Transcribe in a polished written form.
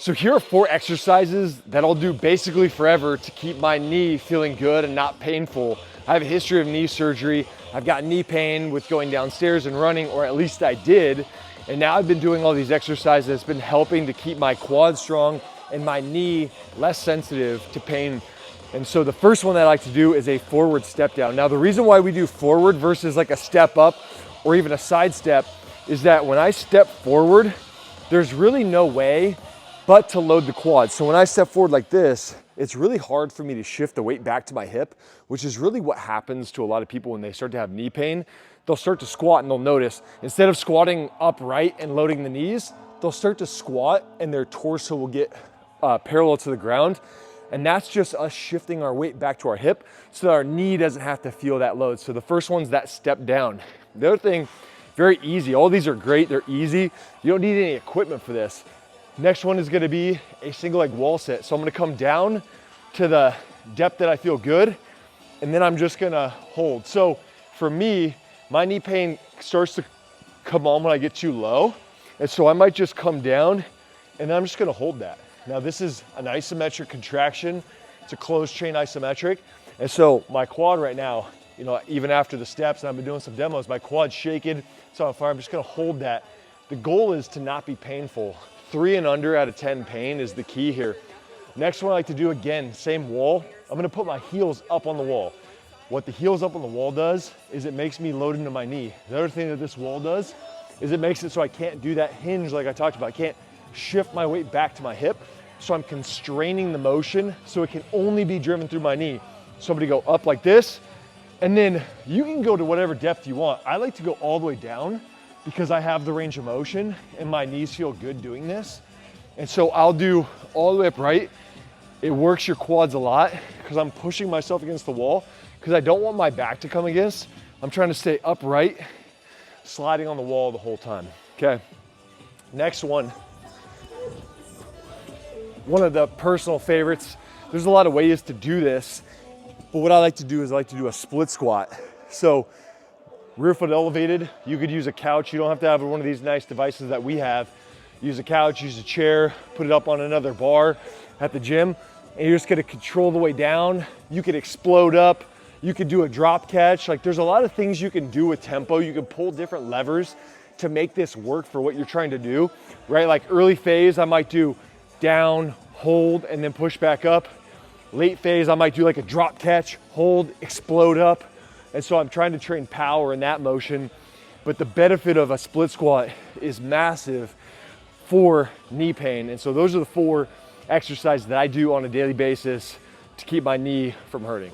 So here are 4 exercises that I'll do basically forever to keep my knee feeling good and not painful. I have a history of knee surgery. I've got knee pain with going downstairs and running, or at least I did. And now I've been doing all these exercises that's been helping to keep my quad strong and my knee less sensitive to pain. And so the first one that I like to do is a forward step down. Now the reason why we do forward versus like a step up or even a side step is that when I step forward, there's really no way but to load the quad. So when I step forward like this, it's really hard for me to shift the weight back to my hip, which is really what happens to a lot of people when they start to have knee pain. They'll start to squat and they'll notice, instead of squatting upright and loading the knees, they'll start to squat and their torso will get parallel to the ground. And that's just us shifting our weight back to our hip so that our knee doesn't have to feel that load. So the first one's that step down. The other thing, very easy. All these are great, they're easy. You don't need any equipment for this. Next one is gonna be a single leg wall sit. So I'm gonna come down to the depth that I feel good, and then I'm just gonna hold. So for me, my knee pain starts to come on when I get too low. And so I might just come down and then I'm just gonna hold that. Now this is an isometric contraction. It's a closed chain isometric. And so my quad right now, you know, even after the steps, and I've been doing some demos, my quad's shaking, it's on fire. I'm just gonna hold that. The goal is to not be painful. 3 and under out of 10 pain is the key here. Next one I like to do, again, same wall. I'm gonna put my heels up on the wall. What the heels up on the wall does is it makes me load into my knee. The other thing that this wall does is it makes it so I can't do that hinge like I talked about. I can't shift my weight back to my hip. So I'm constraining the motion so it can only be driven through my knee. So I'm gonna go up like this, and then you can go to whatever depth you want. I like to go all the way down because I have the range of motion and my knees feel good doing this. And so I'll do all the way upright. It works your quads a lot because I'm pushing myself against the wall because I don't want my back to come against. I'm trying to stay upright, sliding on the wall the whole time. Okay, next one. One of the personal favorites. There's a lot of ways to do this, but what I like to do is I like to do a split squat. So rear foot elevated, you could use a couch. You don't have to have one of these nice devices that we have. Use a couch, use a chair, put it up on another bar at the gym, and you're just gonna control the way down. You could explode up, you could do a drop catch. Like there's a lot of things you can do with tempo. You can pull different levers to make this work for what you're trying to do, right? Like early phase, I might do down, hold, and then push back up. Late phase, I might do like a drop catch, hold, explode up. And so I'm trying to train power in that motion. But the benefit of a split squat is massive for knee pain. And so those are the 4 exercises that I do on a daily basis to keep my knee from hurting.